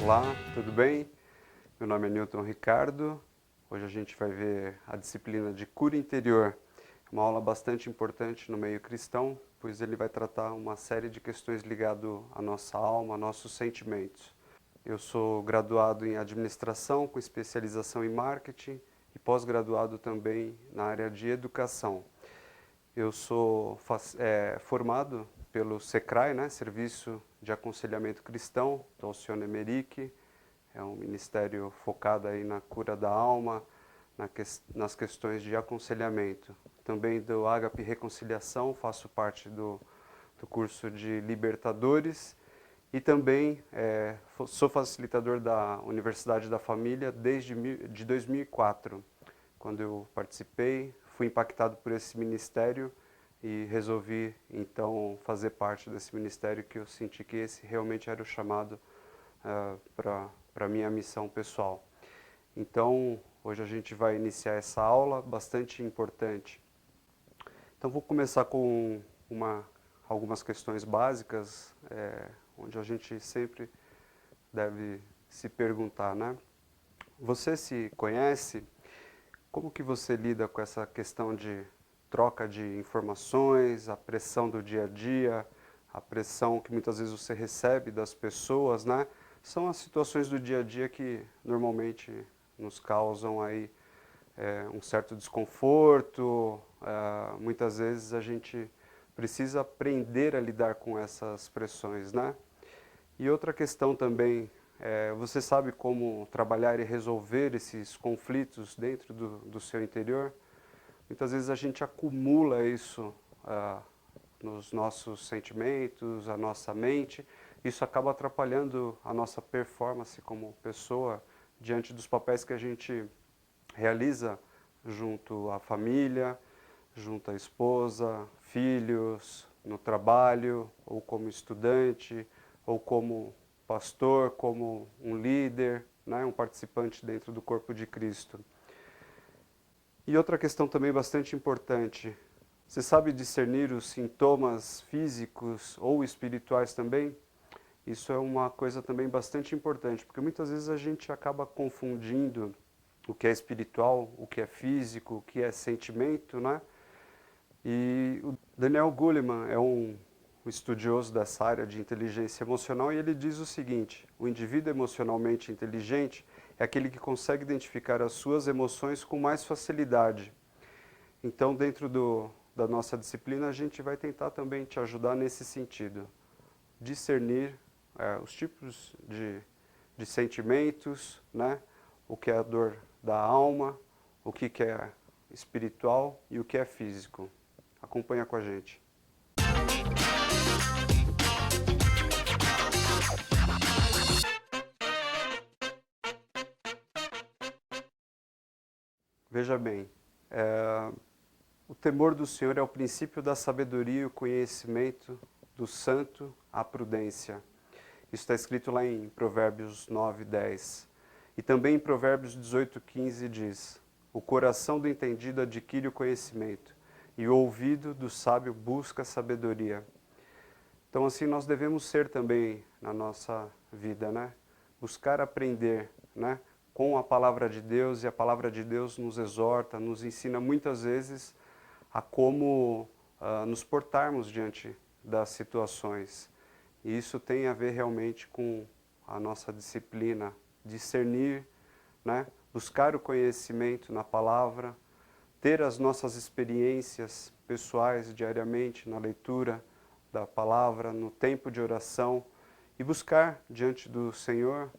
Olá, tudo bem? Meu nome é Newton Ricardo. Hoje a gente vai ver a disciplina de cura interior. Uma aula bastante importante no meio cristão, pois ele vai tratar uma série de questões ligadas à nossa alma, a nossos sentimentos. Eu sou graduado em administração com especialização em marketing e pós-graduado também na área de educação. Eu sou formado pelo SECRAI, né, Serviço de Aconselhamento Cristão, do Alcione Emerick. É um ministério focado aí na cura da alma, nas questões de aconselhamento. Também do Ágape Reconciliação, faço parte do curso de Libertadores e também sou facilitador da Universidade da Família desde 2004, quando eu participei, fui impactado por esse ministério e resolvi então fazer parte desse ministério, que eu senti que esse realmente era o chamado para a minha missão pessoal. Então, hoje a gente vai iniciar essa aula bastante importante. Então, vou começar com algumas questões básicas, onde a gente sempre deve se perguntar, né? Você se conhece? Como que você lida com essa questão de troca de informações, a pressão do dia a dia, a pressão que muitas vezes você recebe das pessoas, né? São as situações do dia a dia que normalmente nos causam aí um certo desconforto. Muitas vezes a gente precisa aprender a lidar com essas pressões, né? E outra questão também, você sabe como trabalhar e resolver esses conflitos dentro do seu interior? Muitas vezes a gente acumula isso nos nossos sentimentos, a nossa mente. Isso acaba atrapalhando a nossa performance como pessoa diante dos papéis que a gente realiza junto à família, junto à esposa, filhos, no trabalho, ou como estudante, ou como pastor, como um líder, né, um participante dentro do corpo de Cristo. E outra questão também bastante importante, você sabe discernir os sintomas físicos ou espirituais também? Isso é uma coisa também bastante importante, porque muitas vezes a gente acaba confundindo o que é espiritual, o que é físico, o que é sentimento, né? E o Daniel Goleman é um estudioso dessa área de inteligência emocional e ele diz o seguinte: o indivíduo emocionalmente inteligente é aquele que consegue identificar as suas emoções com mais facilidade. Então, dentro da nossa disciplina, a gente vai tentar também te ajudar nesse sentido. Discernir os tipos de sentimentos, né? O que é a dor da alma, o que é espiritual e o que é físico. Acompanha com a gente. Veja bem, o temor do Senhor é o princípio da sabedoria e o conhecimento do santo, a prudência. Isso está escrito lá em Provérbios 9, 10. E também em Provérbios 18, 15 diz: o coração do entendido adquire o conhecimento, e o ouvido do sábio busca a sabedoria. Então, assim, nós devemos ser também na nossa vida, né? Buscar aprender, né? Com a palavra de Deus, e a palavra de Deus nos exorta, nos ensina muitas vezes a como nos portarmos diante das situações. E isso tem a ver realmente com a nossa disciplina, discernir, né? Buscar o conhecimento na palavra, ter as nossas experiências pessoais diariamente na leitura da palavra, no tempo de oração e buscar diante do Senhor,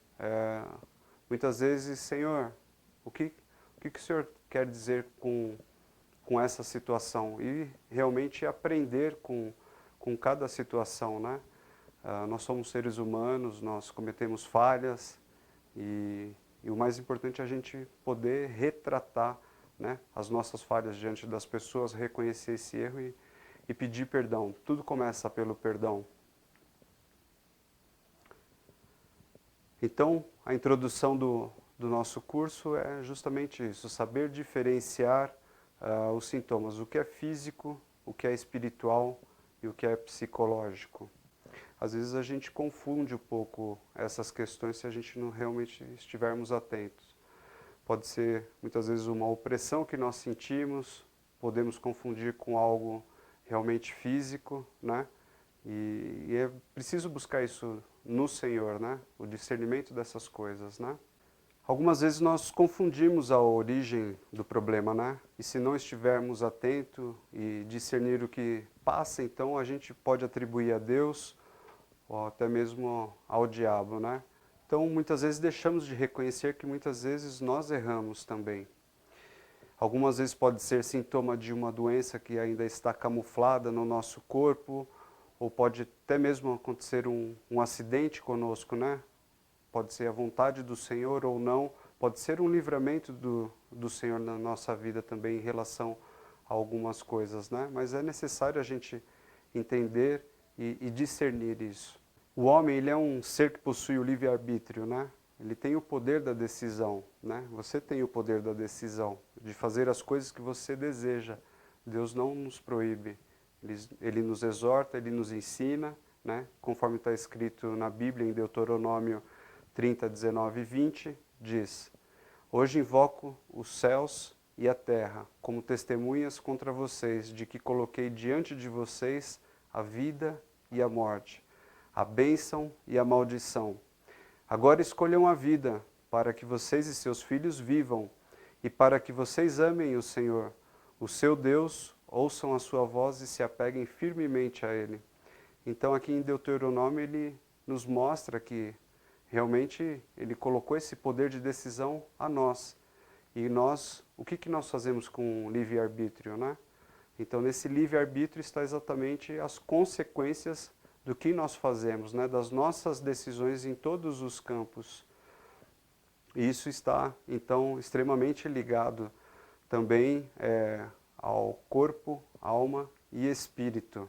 muitas vezes, Senhor, o que o Senhor quer dizer com essa situação? E realmente aprender com cada situação, né? Nós somos seres humanos, nós cometemos falhas e o mais importante é a gente poder retratar, né, as nossas falhas diante das pessoas, reconhecer esse erro e pedir perdão. Tudo começa pelo perdão. Então, a introdução do nosso curso é justamente isso, saber diferenciar os sintomas, o que é físico, o que é espiritual e o que é psicológico. às vezes a gente confunde um pouco essas questões se a gente não realmente estivermos atentos. Pode ser, muitas vezes, uma opressão que nós sentimos, podemos confundir com algo realmente físico, né? E é preciso buscar isso no Senhor, né? O discernimento dessas coisas, né? Algumas vezes nós confundimos a origem do problema, né? E se não estivermos atentos e discernir o que passa, então a gente pode atribuir a Deus ou até mesmo ao diabo, né? Então muitas vezes deixamos de reconhecer que muitas vezes nós erramos também. Algumas vezes pode ser sintoma de uma doença que ainda está camuflada no nosso corpo, ou pode até mesmo acontecer um acidente conosco, né? Pode ser a vontade do Senhor ou não, pode ser um livramento do Senhor na nossa vida também em relação a algumas coisas, né? Mas é necessário a gente entender e discernir isso. O homem, ele é um ser que possui o livre-arbítrio, né? Ele tem o poder da decisão, né? Você tem o poder da decisão, de fazer as coisas que você deseja. Deus não nos proíbe. Ele nos exorta, Ele nos ensina, né? Conforme está escrito na Bíblia, em Deuteronômio 30, 19 e 20, diz: Hoje invoco os céus e a terra como testemunhas contra vocês de que coloquei diante de vocês a vida e a morte, a bênção e a maldição. Agora escolham a vida, para que vocês e seus filhos vivam, e para que vocês amem o Senhor, o seu Deus, ouçam a sua voz e se apeguem firmemente a Ele. Então aqui em Deuteronômio ele nos mostra que realmente Ele colocou esse poder de decisão a nós. E nós, o que nós fazemos com o livre-arbítrio, né? Então nesse livre-arbítrio está exatamente as consequências do que nós fazemos, né? Das nossas decisões em todos os campos. E isso está, então, extremamente ligado também ao corpo, alma e espírito.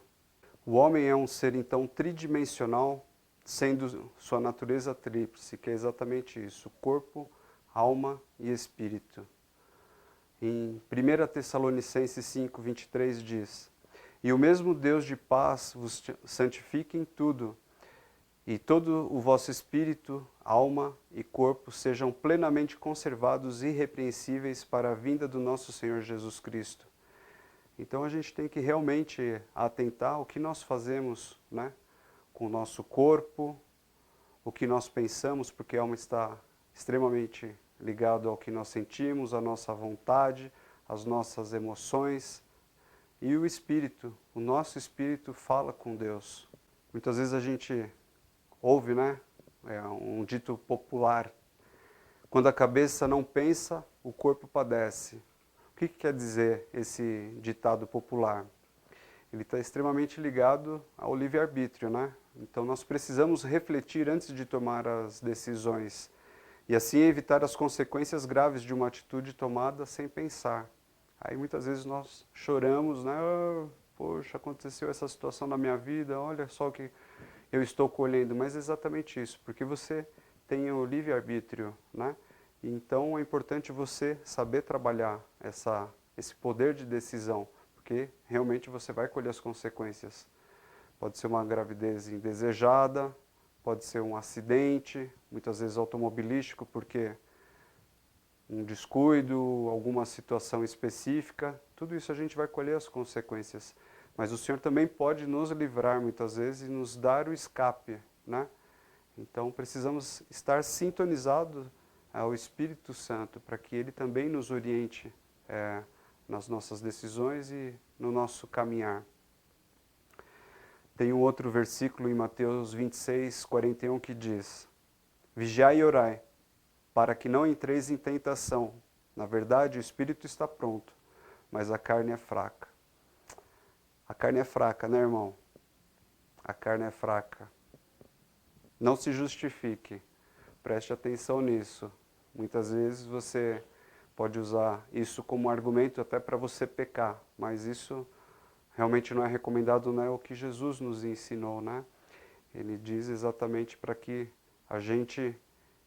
O homem é um ser, então, tridimensional, sendo sua natureza tríplice, que é exatamente isso, corpo, alma e espírito. Em 1 Tessalonicenses 5, 23 diz: E o mesmo Deus de paz vos santifique em tudo, e todo o vosso espírito, alma e corpo sejam plenamente conservados e irrepreensíveis para a vinda do nosso Senhor Jesus Cristo. Então a gente tem que realmente atentar ao que nós fazemos, né, com o nosso corpo, o que nós pensamos, porque a alma está extremamente ligado ao que nós sentimos, à nossa vontade, às nossas emoções. E o espírito, o nosso espírito fala com Deus. Muitas vezes a gente ouve, né, um dito popular: quando a cabeça não pensa, o corpo padece. O que quer dizer esse ditado popular? Ele está extremamente ligado ao livre-arbítrio, né? Então nós precisamos refletir antes de tomar as decisões e assim evitar as consequências graves de uma atitude tomada sem pensar. Aí muitas vezes nós choramos, né? Oh, poxa, aconteceu essa situação na minha vida, olha só o que eu estou colhendo. Mas é exatamente isso, porque você tem o livre-arbítrio, né? Então é importante você saber trabalhar esse poder de decisão, porque realmente você vai colher as consequências. Pode ser uma gravidez indesejada, pode ser um acidente, muitas vezes automobilístico, porque um descuido, alguma situação específica, tudo isso a gente vai colher as consequências. Mas o Senhor também pode nos livrar muitas vezes e nos dar o escape, né? Então precisamos estar sintonizados ao Espírito Santo para que Ele também nos oriente nas nossas decisões e no nosso caminhar. Tem um outro versículo em Mateus 26, 41 que diz: Vigiai e orai, para que não entreis em tentação. Na verdade, o espírito está pronto, mas a carne é fraca. A carne é fraca, né, irmão? A carne é fraca. Não se justifique. Preste atenção nisso. Muitas vezes você pode usar isso como argumento até para você pecar, mas isso realmente não é recomendado, não é o que Jesus nos ensinou, né? Ele diz exatamente para que a gente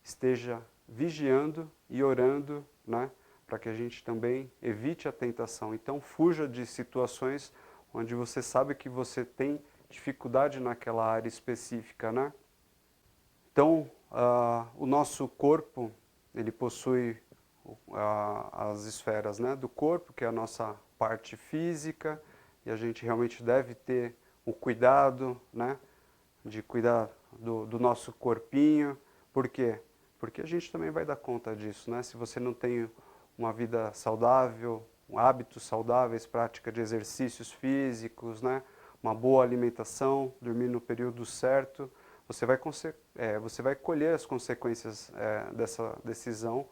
esteja vigiando e orando, né? Para que a gente também evite a tentação. Então fuja de situações onde você sabe que você tem dificuldade naquela área específica, né? Então, o nosso corpo, ele possui as esferas, né, do corpo, que é a nossa parte física, e a gente realmente deve ter o cuidado, né, de cuidar do nosso corpinho. Por quê? Porque a gente também vai dar conta disso, né? Se você não tem uma vida saudável, hábitos saudáveis, prática de exercícios físicos, né, uma boa alimentação, dormir no período certo, você vai colher as consequências dessa decisão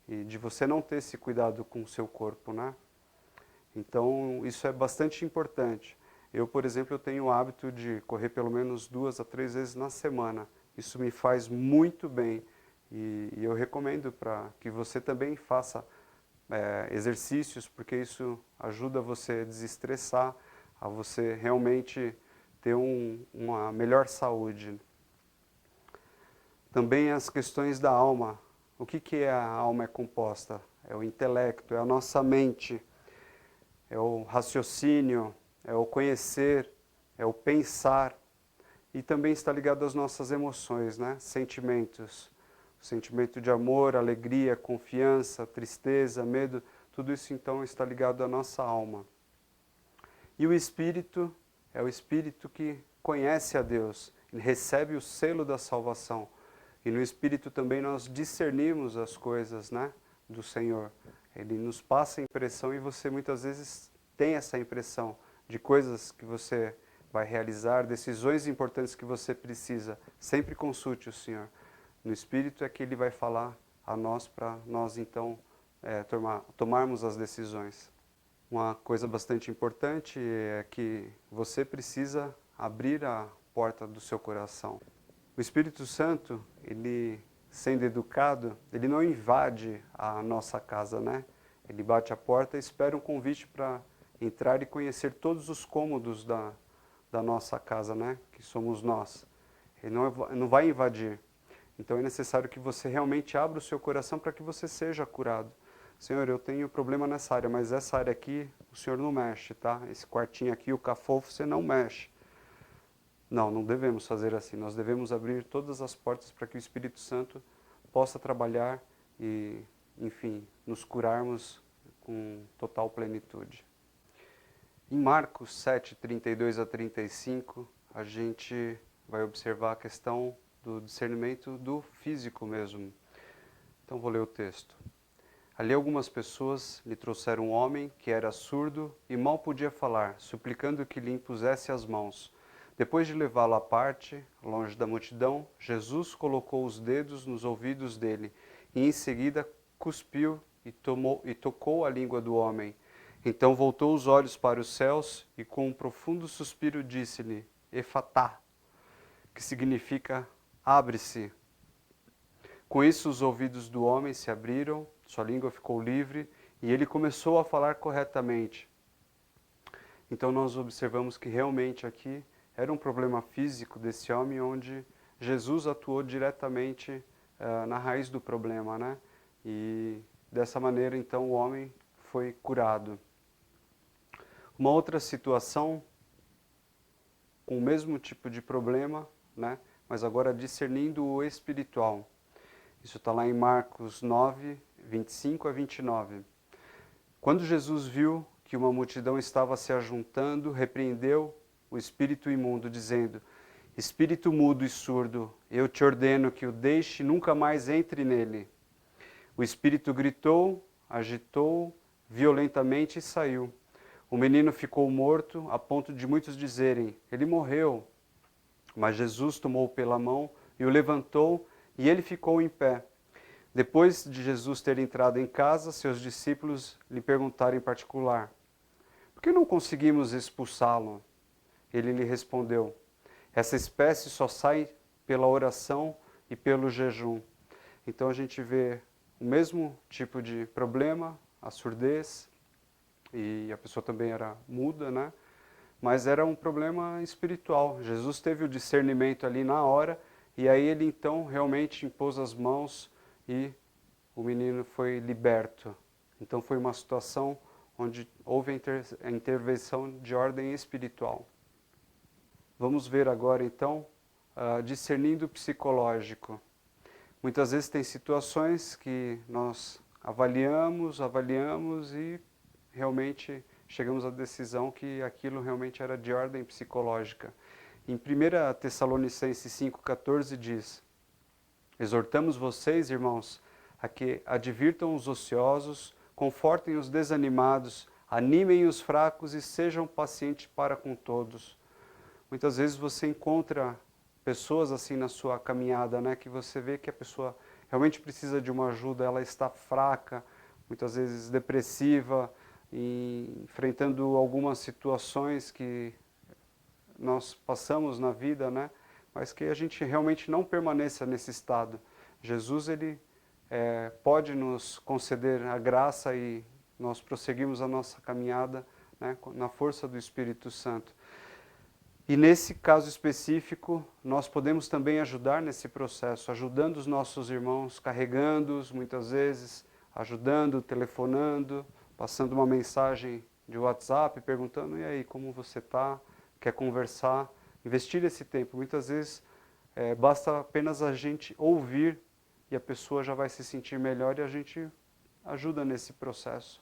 e de você não ter esse cuidado com o seu corpo, né? Então, isso é bastante importante. Eu, por exemplo, eu tenho o hábito de correr pelo menos 2 a 3 vezes na semana. Isso me faz muito bem e eu recomendo para que você também faça exercícios, porque isso ajuda você a desestressar, a você realmente ter uma melhor saúde. Também as questões da alma. O que a alma é composta? É o intelecto, é a nossa mente, é o raciocínio, é o conhecer, é o pensar. E também está ligado às nossas emoções, né? Sentimentos. O sentimento de amor, alegria, confiança, tristeza, medo, tudo isso então está ligado à nossa alma. E o espírito é o espírito que conhece a Deus, ele recebe o selo da salvação. E no espírito também nós discernimos as coisas, né, do Senhor. Ele nos passa a impressão e você muitas vezes tem essa impressão de coisas que você vai realizar, decisões importantes que você precisa. Sempre consulte o Senhor. No Espírito é que Ele vai falar a nós para nós então tomarmos as decisões. Uma coisa bastante importante é que você precisa abrir a porta do seu coração. O Espírito Santo, ele sendo educado, ele não invade a nossa casa, né? Ele bate a porta e espera um convite para entrar e conhecer todos os cômodos da nossa casa, né? Que somos nós. Ele não vai invadir. Então é necessário que você realmente abra o seu coração para que você seja curado. Senhor, eu tenho problema nessa área, mas essa área aqui o Senhor não mexe, tá? Esse quartinho aqui, o cafofo, você não mexe. Não, não devemos fazer assim. Nós devemos abrir todas as portas para que o Espírito Santo possa trabalhar e, enfim, nos curarmos com total plenitude. Em Marcos 7, 32 a 35, a gente vai observar a questão do discernimento do físico mesmo. Então vou ler o texto. Ali algumas pessoas lhe trouxeram um homem que era surdo e mal podia falar, suplicando que lhe impusesse as mãos. Depois de levá-lo à parte, longe da multidão, Jesus colocou os dedos nos ouvidos dele e em seguida cuspiu e tocou a língua do homem. Então voltou os olhos para os céus e com um profundo suspiro disse-lhe, Efatá, que significa abre-se. Com isso os ouvidos do homem se abriram, sua língua ficou livre e ele começou a falar corretamente. Então nós observamos que realmente aqui era um problema físico desse homem, onde Jesus atuou diretamente na raiz do problema, né? E dessa maneira, então, o homem foi curado. Uma outra situação, com o mesmo tipo de problema, né? Mas agora discernindo o espiritual. Isso está lá em Marcos 9, 25 a 29. Quando Jesus viu que uma multidão estava se ajuntando, repreendeu o espírito imundo, dizendo, Espírito mudo e surdo, eu te ordeno que o deixe e nunca mais entre nele. O espírito gritou, agitou violentamente e saiu. O menino ficou morto, a ponto de muitos dizerem, ele morreu. Mas Jesus tomou-o pela mão e o levantou, e ele ficou em pé. Depois de Jesus ter entrado em casa, seus discípulos lhe perguntaram em particular, por que não conseguimos expulsá-lo? Ele lhe respondeu, essa espécie só sai pela oração e pelo jejum. Então a gente vê o mesmo tipo de problema, a surdez, e a pessoa também era muda, né? Mas era um problema espiritual. Jesus teve o discernimento ali na hora, e aí ele então realmente impôs as mãos e o menino foi liberto. Então foi uma situação onde houve a intervenção de ordem espiritual. vamos ver agora então, discernindo o psicológico. Muitas vezes tem situações que nós avaliamos e realmente chegamos à decisão que aquilo realmente era de ordem psicológica. Em 1 Tessalonicenses 5,14 diz: exortamos vocês, irmãos, a que advirtam os ociosos, confortem os desanimados, animem os fracos e sejam pacientes para com todos. Muitas vezes você encontra pessoas assim na sua caminhada, né, que você vê que a pessoa realmente precisa de uma ajuda, ela está fraca, muitas vezes depressiva, e enfrentando algumas situações que nós passamos na vida, né, mas que a gente realmente não permaneça nesse estado. Jesus, ele pode nos conceder a graça e nós prosseguimos a nossa caminhada, né, na força do Espírito Santo. E nesse caso específico, nós podemos também ajudar nesse processo, ajudando os nossos irmãos, carregando-os muitas vezes, ajudando, telefonando, passando uma mensagem de WhatsApp, perguntando: e aí, como você está? Quer conversar? Investir esse tempo. Muitas vezes basta apenas a gente ouvir e a pessoa já vai se sentir melhor e a gente ajuda nesse processo.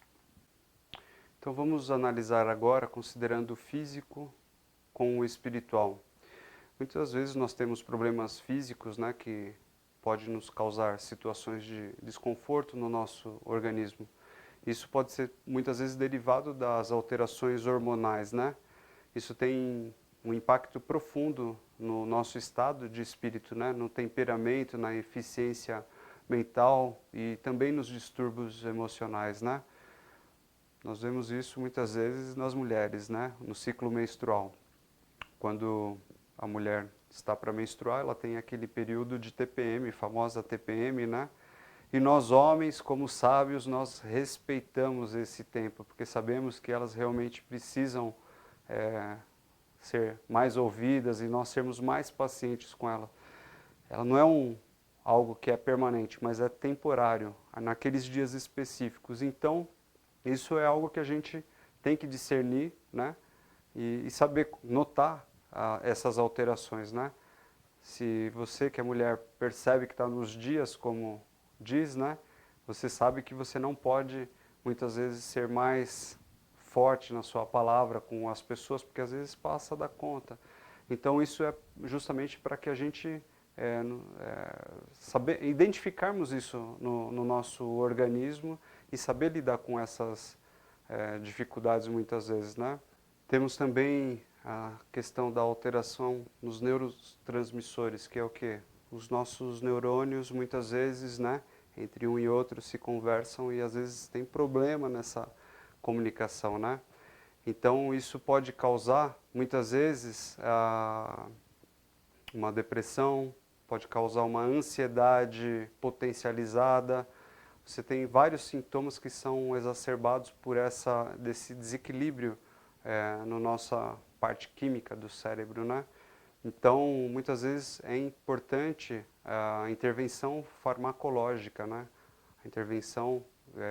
Então vamos analisar agora, considerando o físico com o espiritual. Muitas vezes nós temos problemas físicos, né, que pode nos causar situações de desconforto no nosso organismo. Isso pode ser muitas vezes derivado das alterações hormonais, né? Isso tem um impacto profundo no nosso estado de espírito, né, no temperamento, na eficiência mental e também nos distúrbios emocionais, né? Nós vemos isso muitas vezes nas mulheres, né, no ciclo menstrual. Quando a mulher está para menstruar, ela tem aquele período de TPM, famosa TPM, né? E nós homens, como sábios, nós respeitamos esse tempo, porque sabemos que elas realmente precisam ser mais ouvidas e nós sermos mais pacientes com ela. Ela não é algo que é permanente, mas é temporário, naqueles dias específicos. Então, isso é algo que a gente tem que discernir, né? E saber notar essas alterações, né? Se você, que é mulher, percebe que está nos dias, como diz, né? Você sabe que você não pode, muitas vezes, ser mais forte na sua palavra com as pessoas, porque às vezes passa da conta. Então isso é justamente para que a gente saber identificarmos isso no nosso organismo e saber lidar com essas dificuldades muitas vezes, né? Temos também a questão da alteração nos neurotransmissores, que é o quê? Os nossos neurônios muitas vezes, né, entre um e outro se conversam e às vezes tem problema nessa comunicação, né? Então isso pode causar muitas vezes uma depressão, pode causar uma ansiedade potencializada. Você tem vários sintomas que são exacerbados por desse desequilíbrio na nossa parte química do cérebro, né? Então, muitas vezes é importante a intervenção farmacológica, né? A intervenção,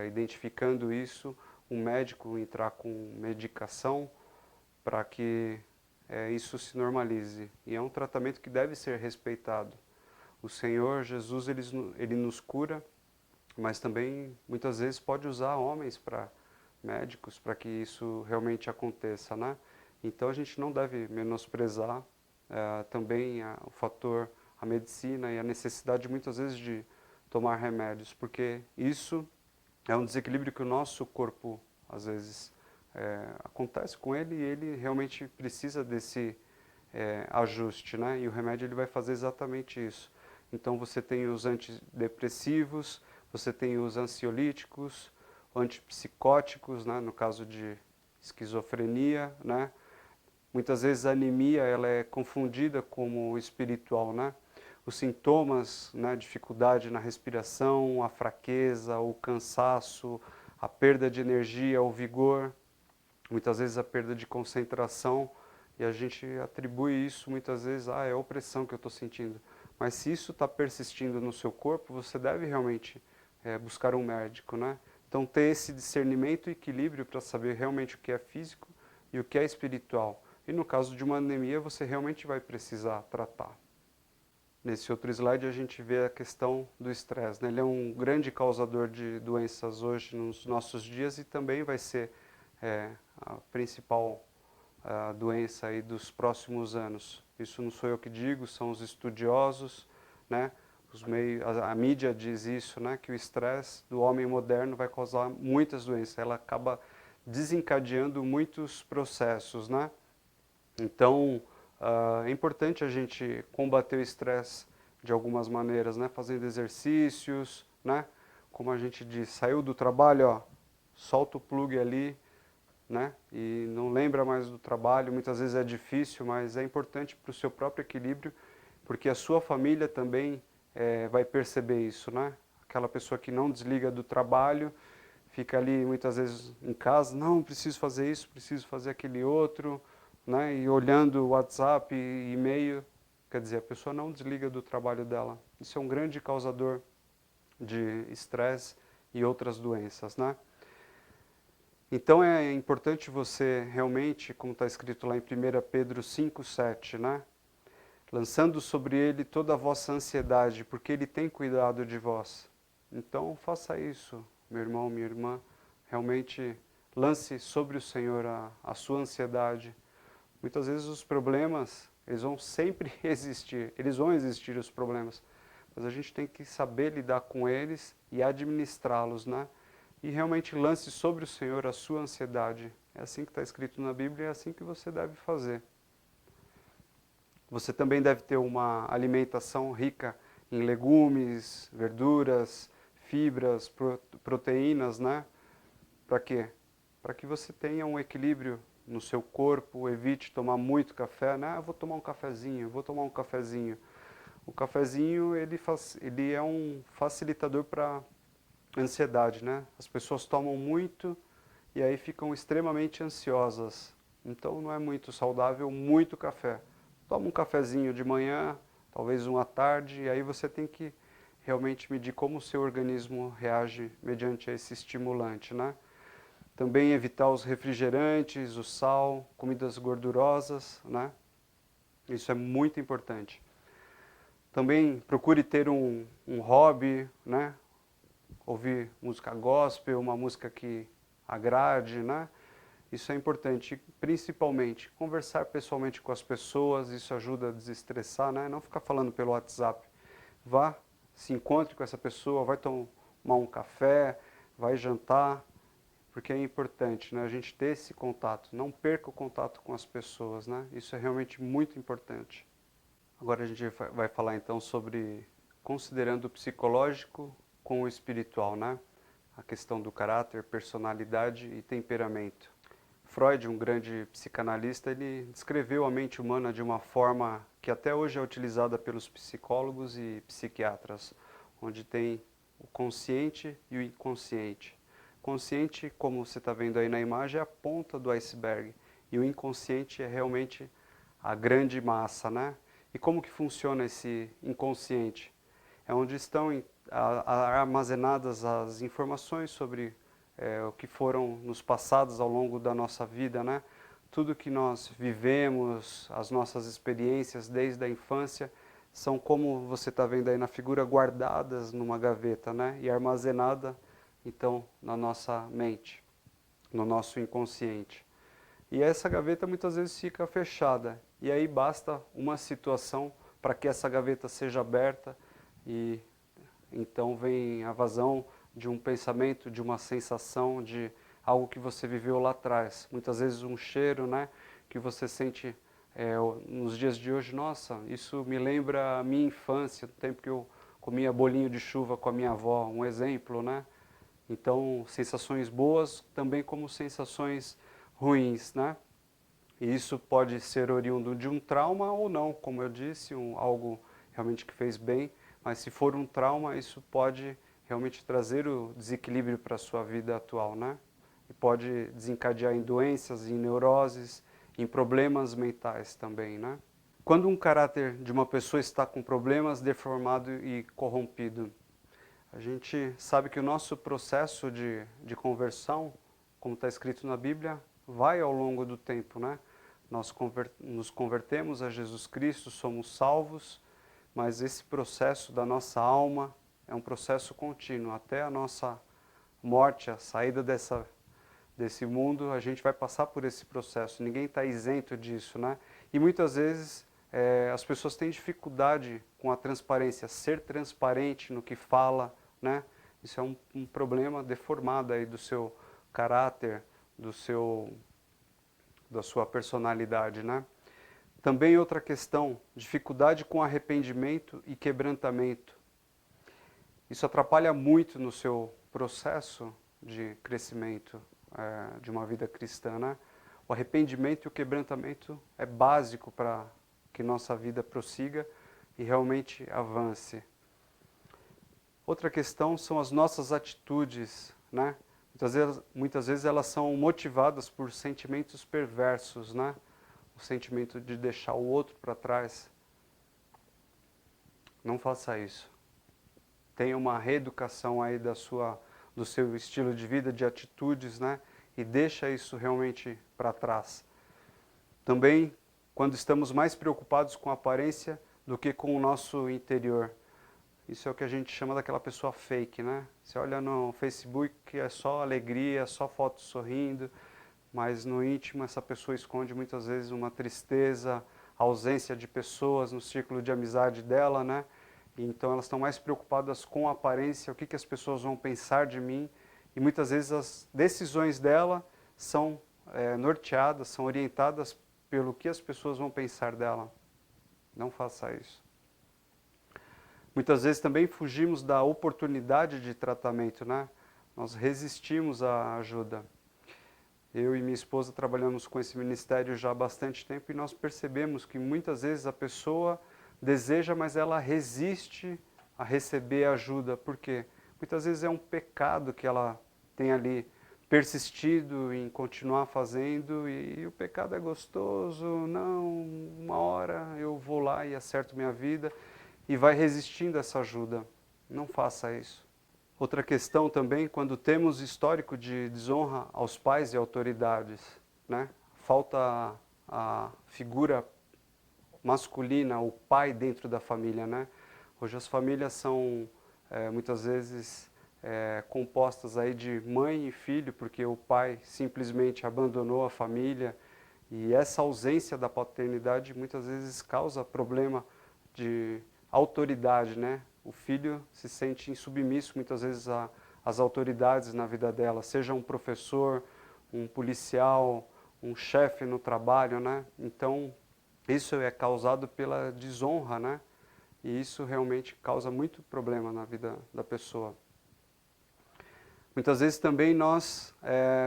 identificando isso, um médico entrar com medicação para que isso se normalize. E é um tratamento que deve ser respeitado. O Senhor Jesus, ele nos cura, mas também muitas vezes pode usar homens para médicos para que isso realmente aconteça, né? Então a gente não deve menosprezar também o fator, a medicina e a necessidade muitas vezes de tomar remédios, porque isso é um desequilíbrio que o nosso corpo às vezes acontece com ele e ele realmente precisa desse ajuste, né? E o remédio ele vai fazer exatamente isso. Então você tem os antidepressivos, você tem os ansiolíticos, antipsicóticos, né, no caso de esquizofrenia, né? Muitas vezes a anemia ela é confundida como espiritual, né? Os sintomas, né, dificuldade na respiração, a fraqueza, o cansaço, a perda de energia, o vigor, muitas vezes a perda de concentração, e a gente atribui isso muitas vezes, é a opressão que eu estou sentindo. Mas se isso está persistindo no seu corpo, você deve realmente buscar um médico, né? Então ter esse discernimento e equilíbrio para saber realmente o que é físico e o que é espiritual. E no caso de uma anemia, você realmente vai precisar tratar. Nesse outro slide a gente vê a questão do estresse, né? Ele é um grande causador de doenças hoje nos nossos dias e também vai ser a principal doença aí dos próximos anos. Isso não sou eu que digo, são os estudiosos, né? A mídia diz isso, né? Que o estresse do homem moderno vai causar muitas doenças. Ela acaba desencadeando muitos processos, né? Então, é importante a gente combater o estresse de algumas maneiras, né? Fazendo exercícios, né? Como a gente diz, saiu do trabalho, ó, solta o plug ali, né? E não lembra mais do trabalho. Muitas vezes é difícil, mas é importante para o seu próprio equilíbrio, porque a sua família também vai perceber isso, né? Aquela pessoa que não desliga do trabalho, fica ali muitas vezes em casa, não, preciso fazer isso, preciso fazer aquele outro, né? E olhando o WhatsApp e e-mail, quer dizer, a pessoa não desliga do trabalho dela. Isso é um grande causador de estresse e outras doenças, né? Então é importante você realmente, como está escrito lá em 1 Pedro 5,7, né? Lançando sobre ele toda a vossa ansiedade, porque ele tem cuidado de vós. Então faça isso, meu irmão, minha irmã. Realmente lance sobre o Senhor a sua ansiedade. Muitas vezes os problemas, eles vão sempre existir, eles vão existir os problemas, mas a gente tem que saber lidar com eles e administrá-los, né? E realmente lance sobre o Senhor a sua ansiedade. É assim que está escrito na Bíblia e é assim que você deve fazer. Você também deve ter uma alimentação rica em legumes, verduras, fibras, proteínas, né? Para quê? Para que você tenha um equilíbrio no seu corpo, evite tomar muito café, né? Ah, vou tomar um cafezinho, vou tomar um cafezinho. O cafezinho, ele é um facilitador para ansiedade, né? As pessoas tomam muito e aí ficam extremamente ansiosas. Então não é muito saudável muito café. Toma um cafezinho de manhã, talvez um à tarde, e aí você tem que realmente medir como o seu organismo reage mediante esse estimulante, né? Também evitar os refrigerantes, o sal, comidas gordurosas, né? Isso é muito importante. Também procure ter um hobby, né? Ouvir música gospel, uma música que agrade, né? Isso é importante, principalmente conversar pessoalmente com as pessoas, isso ajuda a desestressar, né? Não ficar falando pelo WhatsApp. Vá, se encontre com essa pessoa, vai tomar um café, vai jantar, porque é importante, né? A gente ter esse contato. Não perca o contato com as pessoas, né? Isso é realmente muito importante. Agora a gente vai falar então sobre considerando o psicológico com o espiritual, né? A questão do caráter, personalidade e temperamento. Freud, um grande psicanalista, ele descreveu a mente humana de uma forma que até hoje é utilizada pelos psicólogos e psiquiatras, onde tem o consciente e o inconsciente. Consciente, como você está vendo aí na imagem, é a ponta do iceberg, e o inconsciente é realmente a grande massa, né? E como que funciona esse inconsciente? É onde estão armazenadas as informações sobre o que foram nos passados ao longo da nossa vida, né? Tudo que nós vivemos, as nossas experiências desde a infância, são como você está vendo aí na figura, guardadas numa gaveta, né? E armazenada, então, na nossa mente, no nosso inconsciente. E essa gaveta muitas vezes fica fechada, e aí basta uma situação para que essa gaveta seja aberta e então vem a vazão de um pensamento, de uma sensação, de algo que você viveu lá atrás. Muitas vezes um cheiro, né, que você sente nos dias de hoje. Nossa, isso me lembra a minha infância, o tempo que eu comia bolinho de chuva com a minha avó, um exemplo, né? Então, sensações boas também como sensações ruins, né? E isso pode ser oriundo de um trauma ou não, como eu disse, algo realmente que fez bem, mas se for um trauma, isso pode realmente trazer o desequilíbrio para a sua vida atual, né? E pode desencadear em doenças, em neuroses, em problemas mentais também, né? Quando um caráter de uma pessoa está com problemas, deformado e corrompido, a gente sabe que o nosso processo de conversão, como está escrito na Bíblia, vai ao longo do tempo, né? nós nos convertemos a Jesus Cristo, somos salvos, mas esse processo da nossa alma é um processo contínuo. Até a nossa morte, a saída desse mundo, a gente vai passar por esse processo. Ninguém está isento disso, né? E muitas vezes as pessoas têm dificuldade com a transparência, ser transparente no que fala, né? Isso é um problema deformado aí do seu caráter, da sua personalidade, né? Também outra questão, dificuldade com arrependimento e quebrantamento. Isso atrapalha muito no seu processo de crescimento de uma vida cristã, né? O arrependimento e o quebrantamento é básico para que nossa vida prossiga e realmente avance. Outra questão são as nossas atitudes, né? Muitas vezes elas são motivadas por sentimentos perversos, né? O sentimento de deixar o outro para trás. Não faça isso. Tenha uma reeducação aí do seu estilo de vida, de atitudes, né? E deixa isso realmente para trás. Também, quando estamos mais preocupados com a aparência do que com o nosso interior. Isso é o que a gente chama daquela pessoa fake, né? Você olha no Facebook, é só alegria, só foto sorrindo, mas no íntimo essa pessoa esconde muitas vezes uma tristeza, ausência de pessoas no círculo de amizade dela, né? Então elas estão mais preocupadas com a aparência, o que as pessoas vão pensar de mim, e muitas vezes as decisões dela são norteadas, são orientadas pelo que as pessoas vão pensar dela. Não faça isso. Muitas vezes também fugimos da oportunidade de tratamento, né? Nós resistimos à ajuda. Eu e minha esposa trabalhamos com esse ministério já há bastante tempo e nós percebemos que muitas vezes a pessoa deseja, mas ela resiste a receber ajuda. Por quê? Muitas vezes é um pecado que ela tem ali persistido em continuar fazendo e o pecado é gostoso, não, uma hora eu vou lá e acerto minha vida. E vai resistindo a essa ajuda. Não faça isso. Outra questão também, quando temos histórico de desonra aos pais e autoridades, né? Falta a figura masculina, o pai dentro da família, né? Hoje as famílias são muitas vezes compostas aí de mãe e filho, porque o pai simplesmente abandonou a família e essa ausência da paternidade muitas vezes causa problema de autoridade, né? O filho se sente insubmisso muitas vezes às autoridades na vida dela, seja um professor, um policial, um chefe no trabalho, né? Então, isso é causado pela desonra, né? E isso realmente causa muito problema na vida da pessoa. Muitas vezes também nós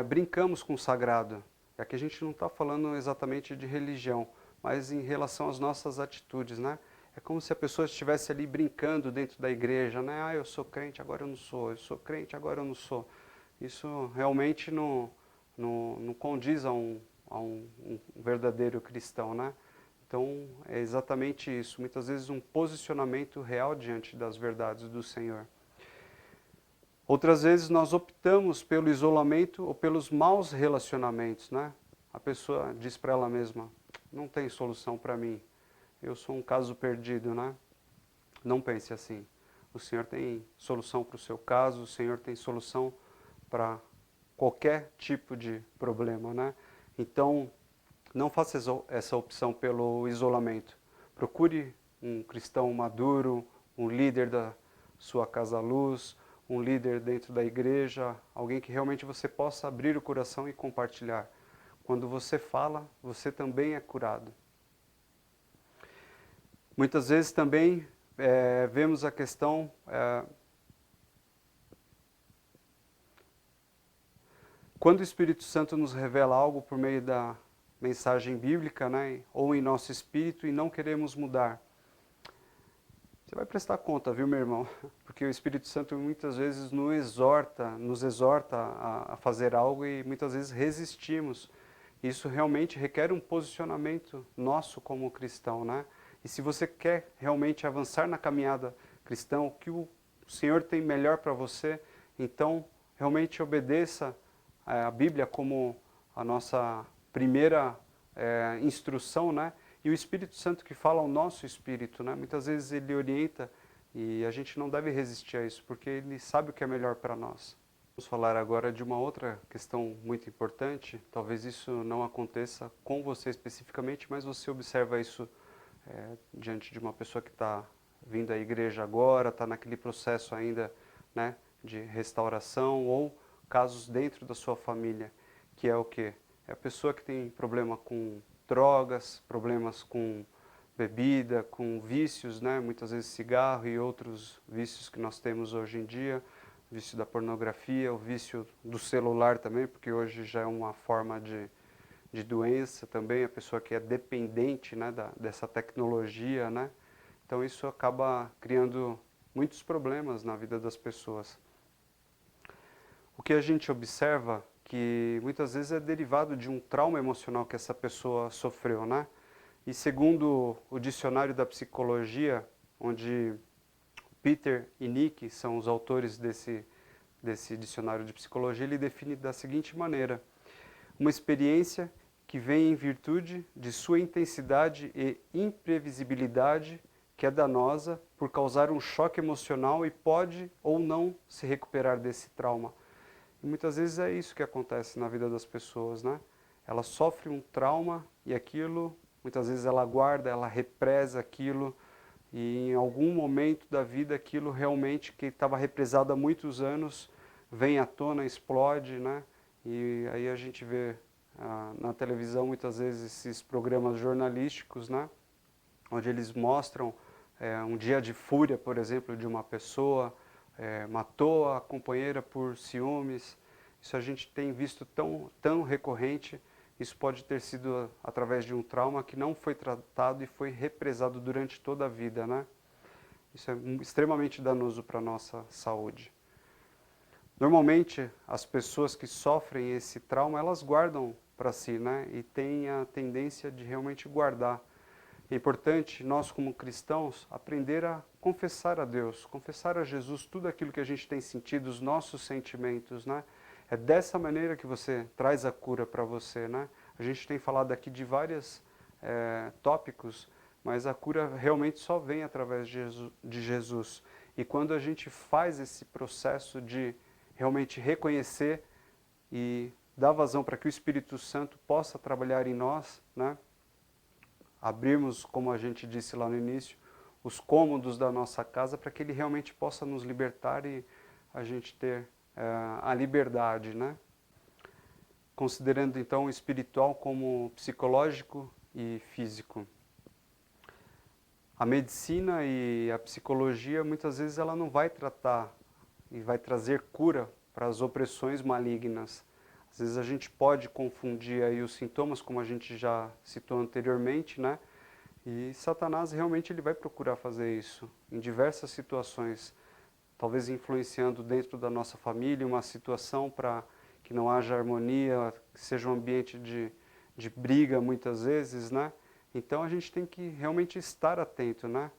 brincamos com o sagrado. Aqui a gente não está falando exatamente de religião, mas em relação às nossas atitudes, né? É como se a pessoa estivesse ali brincando dentro da igreja, né? Ah, eu sou crente, agora eu não sou. Eu sou crente, agora eu não sou. Isso realmente não condiz a um verdadeiro cristão, né? Então, é exatamente isso. Muitas vezes um posicionamento real diante das verdades do Senhor. Outras vezes nós optamos pelo isolamento ou pelos maus relacionamentos, né? A pessoa diz para ela mesma, não tem solução para mim. Eu sou um caso perdido, né? Não pense assim. O Senhor tem solução para o seu caso, o Senhor tem solução para qualquer tipo de problema, né? Então, não faça essa opção pelo isolamento. Procure um cristão maduro, um líder da sua casa-luz, um líder dentro da igreja, alguém que realmente você possa abrir o coração e compartilhar. Quando você fala, você também é curado. Muitas vezes também vemos a questão quando o Espírito Santo nos revela algo por meio da mensagem bíblica, né, ou em nosso espírito e não queremos mudar. Você vai prestar conta, viu, meu irmão? Porque o Espírito Santo muitas vezes nos exorta a fazer algo e muitas vezes resistimos. Isso realmente requer um posicionamento nosso como cristão, né? E se você quer realmente avançar na caminhada cristã, o que o Senhor tem melhor para você, então realmente obedeça a Bíblia como a nossa primeira instrução, né? E o Espírito Santo que fala ao nosso espírito, né? Muitas vezes ele orienta e a gente não deve resistir a isso, porque ele sabe o que é melhor para nós. Vamos falar agora de uma outra questão muito importante. Talvez isso não aconteça com você especificamente, mas você observa isso diante de uma pessoa que está vindo à igreja agora, está naquele processo ainda, né, de restauração, ou casos dentro da sua família, que é o quê? É a pessoa que tem problema com drogas, problemas com bebida, com vícios, né, muitas vezes cigarro e outros vícios que nós temos hoje em dia, o vício da pornografia, o vício do celular também, porque hoje já é uma forma de doença também, a pessoa que é dependente, né, dessa tecnologia, né? Então isso acaba criando muitos problemas na vida das pessoas. O que a gente observa que muitas vezes é derivado de um trauma emocional que essa pessoa sofreu, né? E segundo o dicionário da psicologia, onde Peter e Nick são os autores desse dicionário de psicologia, ele define da seguinte maneira: uma experiência que vem em virtude de sua intensidade e imprevisibilidade, que é danosa por causar um choque emocional e pode ou não se recuperar desse trauma. E muitas vezes é isso que acontece na vida das pessoas, né? Ela sofre um trauma e aquilo, muitas vezes ela guarda, ela represa aquilo, e em algum momento da vida aquilo realmente que estava represado há muitos anos vem à tona, explode, né? E aí a gente vê na televisão muitas vezes esses programas jornalísticos, né? Onde eles mostram um dia de fúria, por exemplo, de uma pessoa, matou a companheira por ciúmes. Isso a gente tem visto tão recorrente. Isso pode ter sido através de um trauma que não foi tratado e foi represado durante toda a vida, né? Isso é extremamente danoso para a nossa saúde. Normalmente, as pessoas que sofrem esse trauma, elas guardam para si, né? E têm a tendência de realmente guardar. É importante, nós como cristãos, aprender a confessar a Deus, confessar a Jesus tudo aquilo que a gente tem sentido, os nossos sentimentos, né? É dessa maneira que você traz a cura para você, né? A gente tem falado aqui de vários tópicos, mas a cura realmente só vem através de Jesus. E quando a gente faz esse processo de realmente reconhecer e dar vazão para que o Espírito Santo possa trabalhar em nós, né? Abrirmos, como a gente disse lá no início, os cômodos da nossa casa para que ele realmente possa nos libertar e a gente ter a liberdade, né? Considerando então o espiritual como psicológico e físico. A medicina e a psicologia muitas vezes ela não vai tratar e vai trazer cura para as opressões malignas. Às vezes a gente pode confundir aí os sintomas, como a gente já citou anteriormente, né? E Satanás realmente ele vai procurar fazer isso em diversas situações, talvez influenciando dentro da nossa família uma situação para que não haja harmonia, que seja um ambiente de briga muitas vezes, né? Então a gente tem que realmente estar atento, né?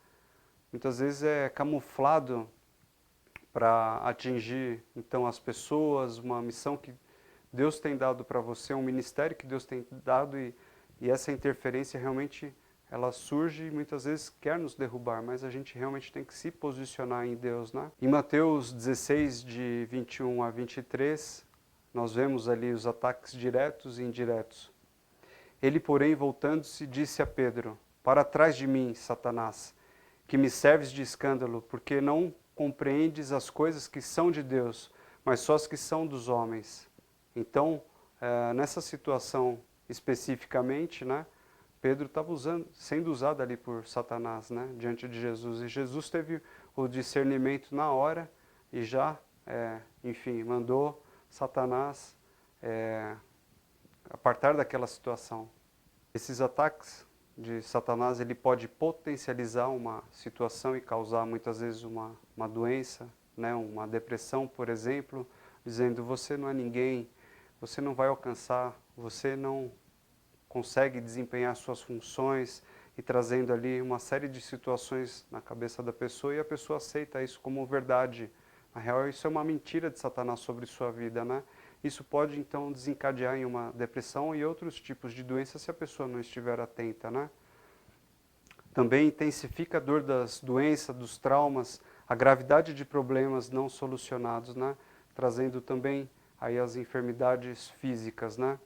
Muitas vezes é camuflado para atingir então as pessoas, uma missão que Deus tem dado para você, um ministério que Deus tem dado e essa interferência realmente ela surge e muitas vezes quer nos derrubar, mas a gente realmente tem que se posicionar em Deus, né? Em Mateus 16, de 21 a 23, nós vemos ali os ataques diretos e indiretos. Ele, porém, voltando-se, disse a Pedro: para trás de mim, Satanás, que me serves de escândalo, porque não compreendes as coisas que são de Deus, mas só as que são dos homens. Então, nessa situação especificamente, né, Pedro estava sendo usado ali por Satanás, né, diante de Jesus. E Jesus teve o discernimento na hora e já, enfim, mandou Satanás apartar daquela situação. Esses ataques de Satanás, ele pode potencializar uma situação e causar muitas vezes uma doença, né, uma depressão, por exemplo, dizendo você não é ninguém, você não vai alcançar, você não consegue desempenhar suas funções e trazendo ali uma série de situações na cabeça da pessoa e a pessoa aceita isso como verdade. Na real, isso é uma mentira de Satanás sobre sua vida, né? Isso pode então desencadear em uma depressão e outros tipos de doenças se a pessoa não estiver atenta, né? Também intensifica a dor das doenças, dos traumas, a gravidade de problemas não solucionados, né? Trazendo também aí as enfermidades físicas, né?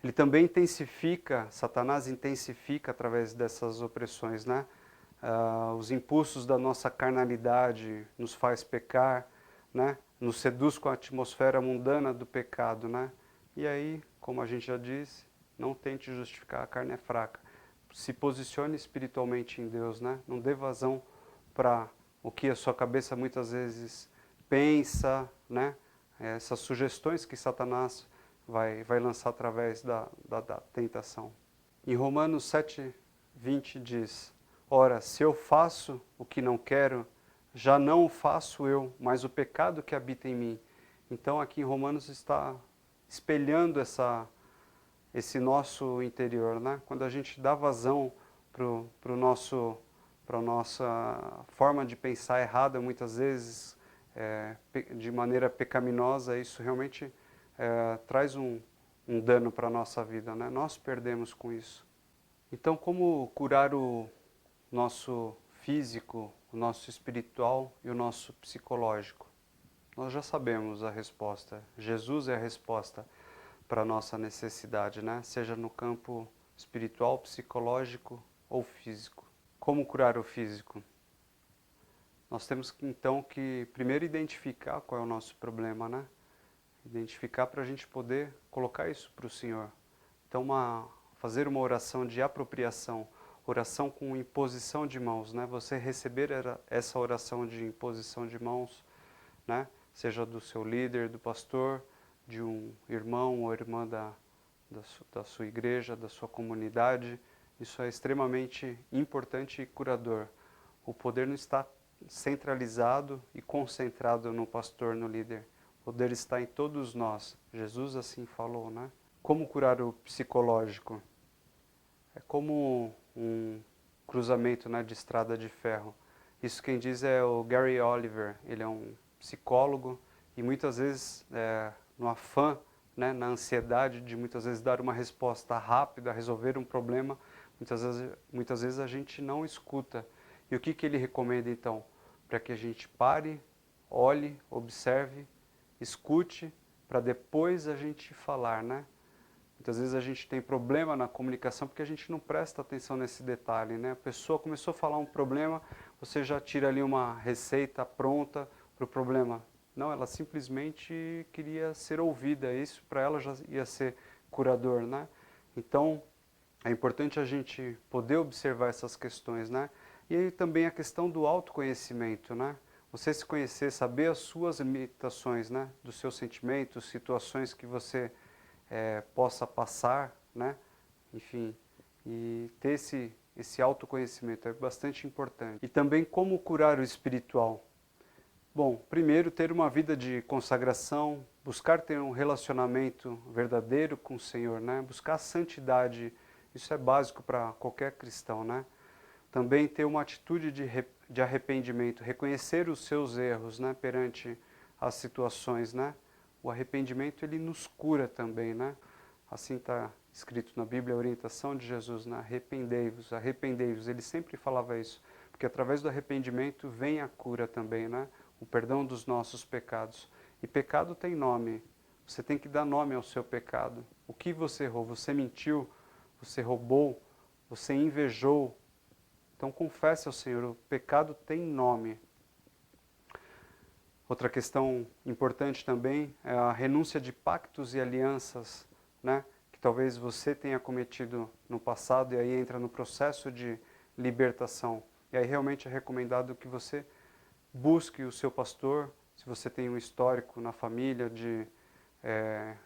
Ele também intensifica, Satanás intensifica através dessas opressões, né? Os impulsos da nossa carnalidade nos faz pecar, né? Nos seduz com a atmosfera mundana do pecado, né? E aí, como a gente já disse, não tente justificar, a carne é fraca. Se posicione espiritualmente em Deus, né? Não dê vazão para o que a sua cabeça muitas vezes pensa, né? Essas sugestões que Satanás vai lançar através da tentação. Em Romanos 7:20 diz: ora, se eu faço o que não quero, já não o faço eu, mas o pecado que habita em mim. Então aqui em Romanos está espelhando esse nosso interior, né? Quando a gente dá vazão para a nossa forma de pensar errada, muitas vezes, de maneira pecaminosa, isso realmente traz um dano para a nossa vida, né? Nós perdemos com isso. Então, como curar o nosso físico, o nosso espiritual e o nosso psicológico? Nós já sabemos a resposta. Jesus é a resposta para a nossa necessidade, né? Seja no campo espiritual, psicológico ou físico. Como curar o físico? Nós temos então que primeiro identificar qual é o nosso problema, né? Identificar para a gente poder colocar isso para o Senhor. Então, fazer uma oração de apropriação, oração com imposição de mãos, né? Você receber essa oração de imposição de mãos, né? Seja do seu líder, do pastor, de um irmão ou irmã da sua igreja, da sua comunidade. Isso é extremamente importante e curador. O poder não está centralizado e concentrado no pastor, no líder. O poder está em todos nós. Jesus assim falou, né? Como curar o psicológico? É como um cruzamento, né, de estrada de ferro. Isso quem diz é o Gary Oliver. Ele é um psicólogo e muitas vezes, no afã, né, na ansiedade de muitas vezes dar uma resposta rápida, resolver um problema, muitas vezes a gente não escuta. E o que ele recomenda então? Para que a gente pare, olhe, observe, escute, para depois a gente falar, né? Muitas vezes a gente tem problema na comunicação porque a gente não presta atenção nesse detalhe, né? A pessoa começou a falar um problema, você já tira ali uma receita pronta para o problema. Não, ela simplesmente queria ser ouvida, isso para ela já ia ser curador, né? Então, é importante a gente poder observar essas questões, né? E aí também a questão do autoconhecimento, né? Você se conhecer, saber as suas limitações, né? Dos seus sentimentos, situações que você possa passar, né? Enfim, e ter esse autoconhecimento é bastante importante. E também como curar o espiritual. Bom, primeiro ter uma vida de consagração, buscar ter um relacionamento verdadeiro com o Senhor, né? Buscar a santidade, isso é básico para qualquer cristão, né? Também ter uma atitude de arrependimento, reconhecer os seus erros, né, perante as situações, né? O arrependimento, ele nos cura também, né? Assim está escrito na Bíblia, a orientação de Jesus, né? Arrependei-vos, arrependei-vos. Ele sempre falava isso, porque através do arrependimento vem a cura também, né? O perdão dos nossos pecados. E pecado tem nome. Você tem que dar nome ao seu pecado. O que você errou? Você mentiu? Você roubou? Você invejou? Então confesse ao Senhor, o pecado tem nome. Outra questão importante também é a renúncia de pactos e alianças, né, que talvez você tenha cometido no passado e aí entra no processo de libertação. E aí realmente é recomendado que você busque o seu pastor, se você tem um histórico na família de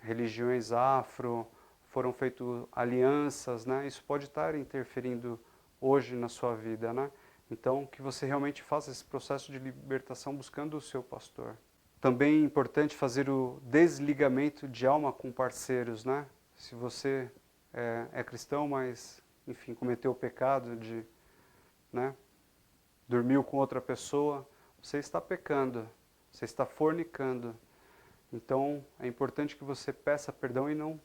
religiões afro, foram feitas alianças, né, isso pode estar interferindo hoje na sua vida, né? Então, que você realmente faça esse processo de libertação buscando o seu pastor. Também é importante fazer o desligamento de alma com parceiros, né? Se você é cristão, mas, enfim, cometeu o pecado de, né, dormiu com outra pessoa, você está pecando, você está fornicando. Então, é importante que você peça perdão e não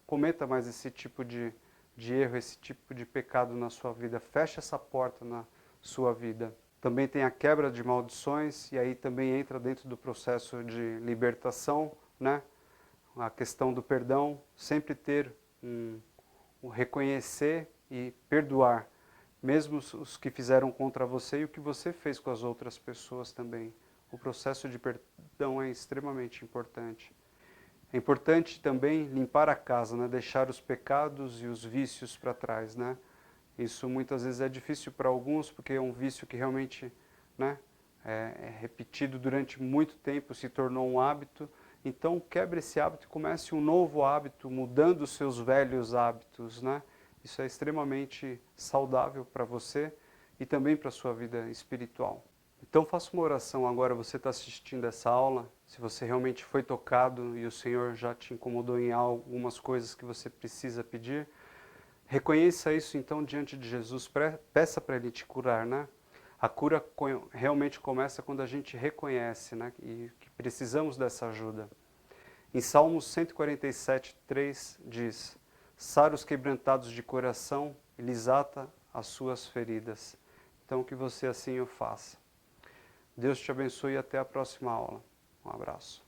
cometa mais esse tipo de erro, esse tipo de pecado na sua vida. Feche essa porta na sua vida. Também tem a quebra de maldições, e aí também entra dentro do processo de libertação, né? A questão do perdão, sempre ter o reconhecer e perdoar, mesmo os que fizeram contra você e o que você fez com as outras pessoas também. O processo de perdão é extremamente importante. É importante também limpar a casa, né? Deixar os pecados e os vícios para trás, né? Isso muitas vezes é difícil para alguns, porque é um vício que realmente, né, é repetido durante muito tempo, se tornou um hábito. Então quebre esse hábito e comece um novo hábito, mudando os seus velhos hábitos, né? Isso é extremamente saudável para você e também para a sua vida espiritual. Então faça uma oração agora, você está assistindo essa aula, se você realmente foi tocado e o Senhor já te incomodou em algumas coisas que você precisa pedir, reconheça isso então diante de Jesus, peça para Ele te curar, né? A cura realmente começa quando a gente reconhece, né, e que precisamos dessa ajuda. Em Salmos 147:3 diz: sara os quebrantados de coração e lhes ata as suas feridas. Então que você assim o faça. Deus te abençoe e até a próxima aula. Um abraço.